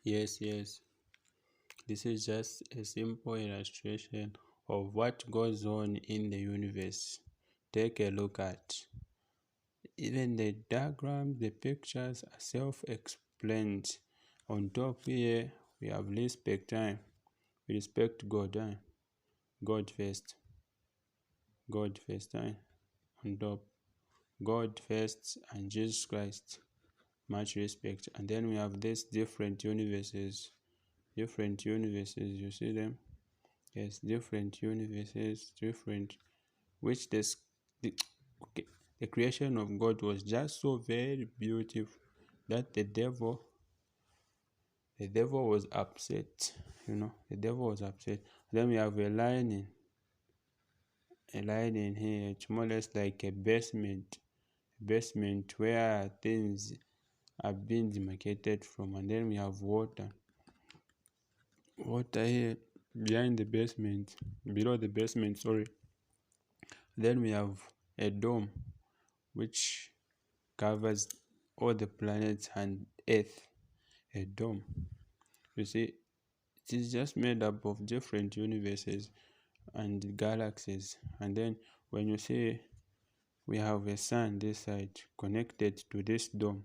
Yes. This is just a simple illustration of what goes on in the universe. Take a look at. Even the diagrams, the pictures are self-explained. On top here, we have respect time. We respect God. God first. God first. On top. God first and Jesus Christ. Much respect. And then we have these different universes. Different universes. You see them? Yes, different universes. Different. Which the, okay, the creation of God was just so very beautiful that the devil was upset. The devil was upset. Then we have a lining here. It's more or less like a basement where things are being demarcated from. And then we have water here behind the basement, below the basement, sorry. Then we have a dome which covers all the planets and Earth. A dome. You see, it is just made up of different universes and galaxies. And then when you see we have a sun this side connected to this dome,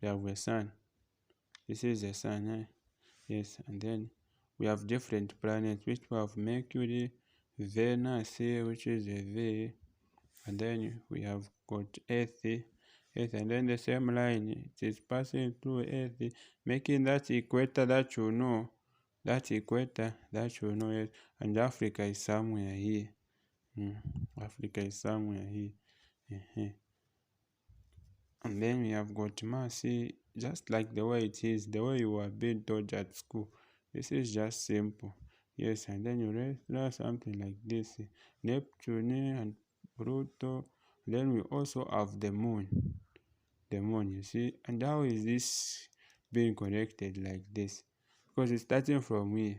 we have a sun. This is the sun, yes. And then we have different planets, which we have Mercury, Venus here, which is a V, and then we have got Earth, and then the same line it is passing through Earth, making that equator that you know, yes. And Africa is somewhere here. Africa is somewhere here. And then we have got Mars, just like the way it is, the way you were being taught at school. This is just simple. Yes, and then you learn something like this. Neptune and Pluto. Then we also have the moon. You see. And how is this being connected like this? Because it's starting from here,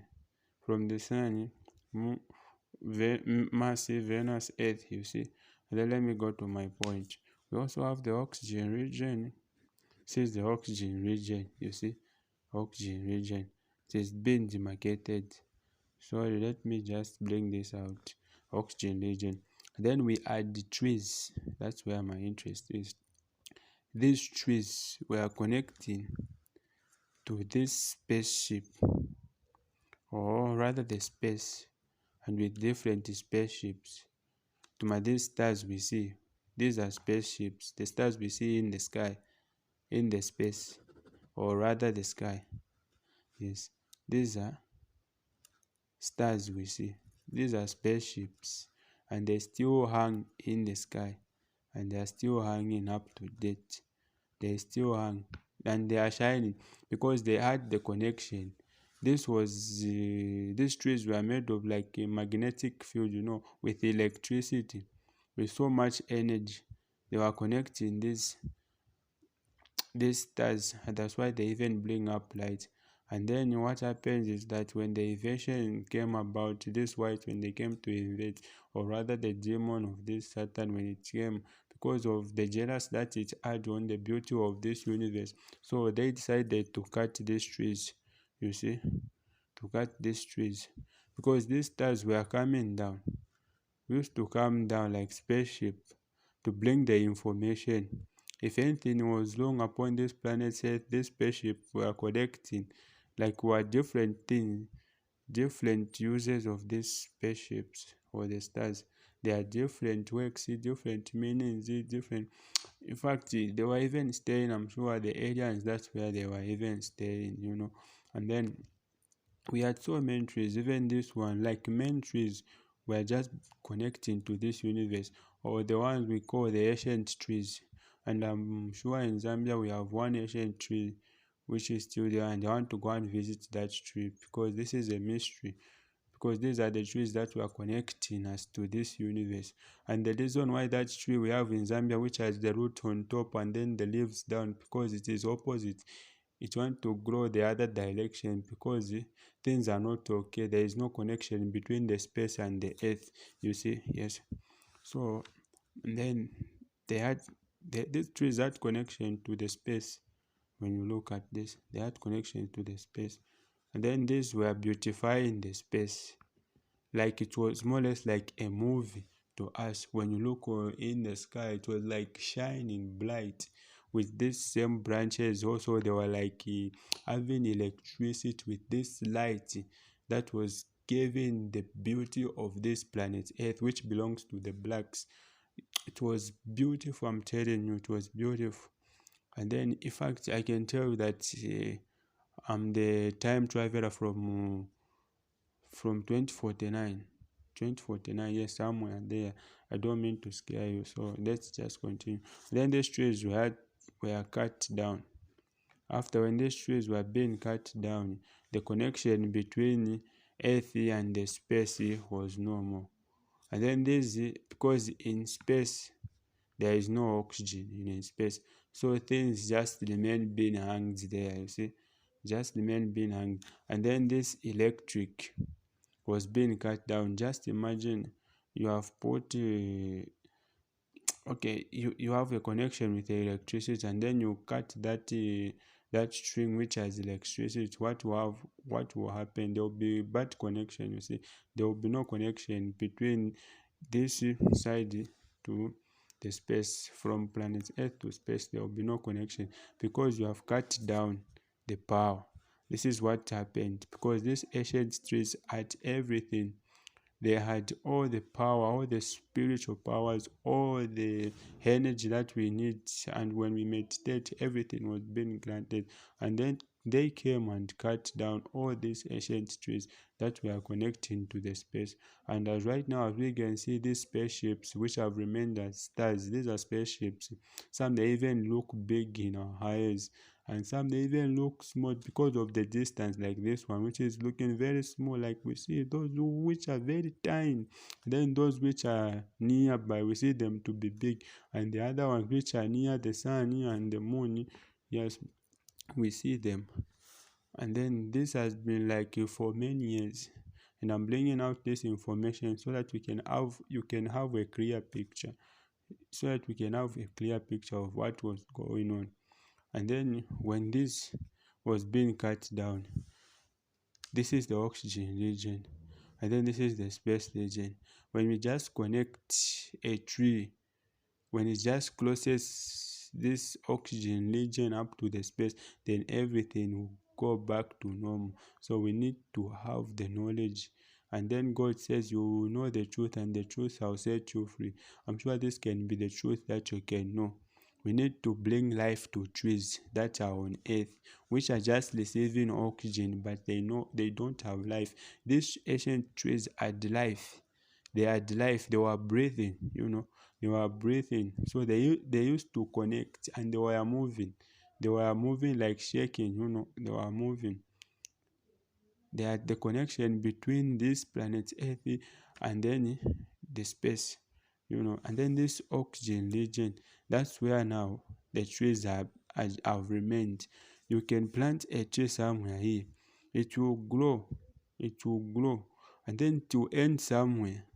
from the sun, Mars, Venus, Earth, you see. And then let me go to my point. We also have the oxygen region. This is the oxygen region, you see. Oxygen region. It is being demarcated. Sorry, let me just bring this out. Oxygen region. Then we add the trees. That's where my interest is. These trees were connecting to this spaceship, or rather the space, and with different spaceships. To these stars we see, these are spaceships. The stars we see in the sky, in the space, or rather the sky. Yes, these are stars we see. These are spaceships, and they still hang in the sky, and they are still hanging up to date. They still hang, and they are shining because they had the connection. These trees were made of like a magnetic field, with electricity, with so much energy. They were connecting these stars, and that's why they even bring up light. And then what happens is that when the invasion came about, when they came to invade, or rather the demon of this Saturn, when it came, because of the jealous that it had on the beauty of this universe, so they decided to cut these trees, you see, to cut these trees, because these stars were coming down, used to come down like spaceship to bring the information. If anything was wrong upon this planet Earth, this spaceship were connecting, like were different things, different uses of these spaceships or the stars. There are different works, different meanings, different. In fact, they were even staying, I'm sure the aliens, that's where they were even staying. And then we had so many trees, even this one, like main trees were just connecting to this universe, or the ones we call the ancient trees. And I'm sure in Zambia we have one ancient tree which is still there, and I want to go and visit that tree because this is a mystery. Because these are the trees that were connecting us to this universe. And the reason why that tree we have in Zambia, which has the root on top and then the leaves down, because it is opposite. It wants to grow the other direction because things are not okay. There is no connection between the space and the earth, you see. Yes. So then they had these trees had connection to the space, When you look at this, they had connection to the space. And then these were beautifying the space, like it was more or less like a movie to us. When you look in the sky, it was like shining bright with these same branches. Also they were like having electricity with this light that was giving the beauty of this planet Earth, which belongs to the blacks. It was beautiful, I'm telling you, it was beautiful. And then in fact I can tell you that I'm the time traveler from 2049. 2049, yes, somewhere there. I don't mean to scare you, so let's just continue. Then these trees were cut down. After when these trees were being cut down, the connection between Earth and the space was normal. And then this, because in space there is no oxygen in space, so things just remain being hanged there, you see, just remain being hanged. And then this electric was being cut down. Just imagine you have put okay, you have a connection with the electricity, and then you cut that string which has electricity. What will happen? There will be bad connection, you see. There will be no connection between this side to the space. From planet Earth to space, there will be no connection because you have cut down the power. This is what happened because these ancient trees had everything. They had all the power, all the spiritual powers, all the energy that we need. And when we meditate, everything was being granted. And then they came and cut down all these ancient trees that were connecting to the space. And as right now, as we can see these spaceships which have remained as stars, these are spaceships. Some they even look big in our eyes, and some they even look small because of the distance, like this one which is looking very small. Like we see those which are very tiny, then those which are nearby we see them to be big, and the other ones which are near the sun and the moon, yes, we see them. And then this has been like for many years, and I'm bringing out this information so that you can have a clear picture, so that we can have a clear picture of what was going on. And then when this was being cut down, this is the oxygen region, and then this is the space region. When we just connect a tree, when it just closes this oxygen region up to the space, then everything will go back to normal. So we need to have the knowledge. And then God says you will know the truth, and the truth shall set you free. I'm sure this can be the truth that you can know. We need to bring life to trees that are on earth, which are just receiving oxygen, but they don't have life. These ancient trees had life. They had life. They were breathing, they were breathing. So they used to connect, and they were moving. They were moving like shaking, they were moving. They had the connection between this planet Earth and then the space, and then this oxygen region. That's where now the trees have remained. You can plant a tree somewhere here, it will grow, and then to end somewhere,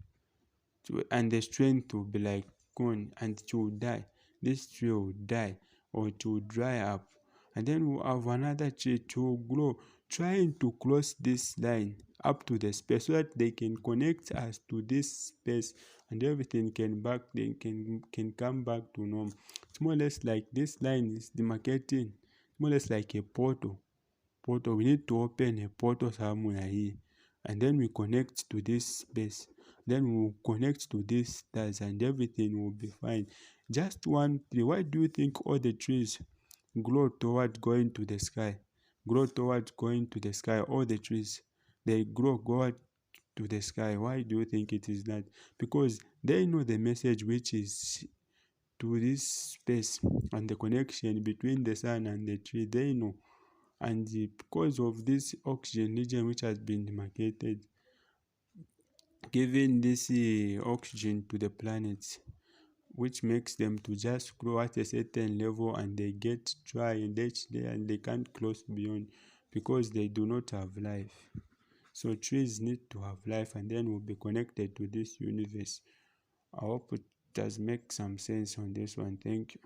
and the strength will be like gone, and it will die. This tree will die, or it will dry up, and then we'll have another tree to grow, trying to cross this line up to the space so that they can connect us to this space, and everything can come back to normal. It's more or less like this line is demarcating, more or less like a portal. We need to open a portal somewhere here, and then we connect to this space. Then we'll connect to these stars, and everything will be fine. Just one tree. Why do you think all the trees grow toward going to the sky? Grow toward going to the sky. All the trees, they grow to the sky. Why do you think it is that? Because they know the message which is to this space, and the connection between the sun and the tree. They know, and because of this oxygen region which has been demarcated, giving this oxygen to the planets, which makes them to just grow at a certain level, and they get dry and they can't cross beyond because they do not have life. So trees need to have life, and then will be connected to this universe. I hope it does make some sense on this one. Thank you.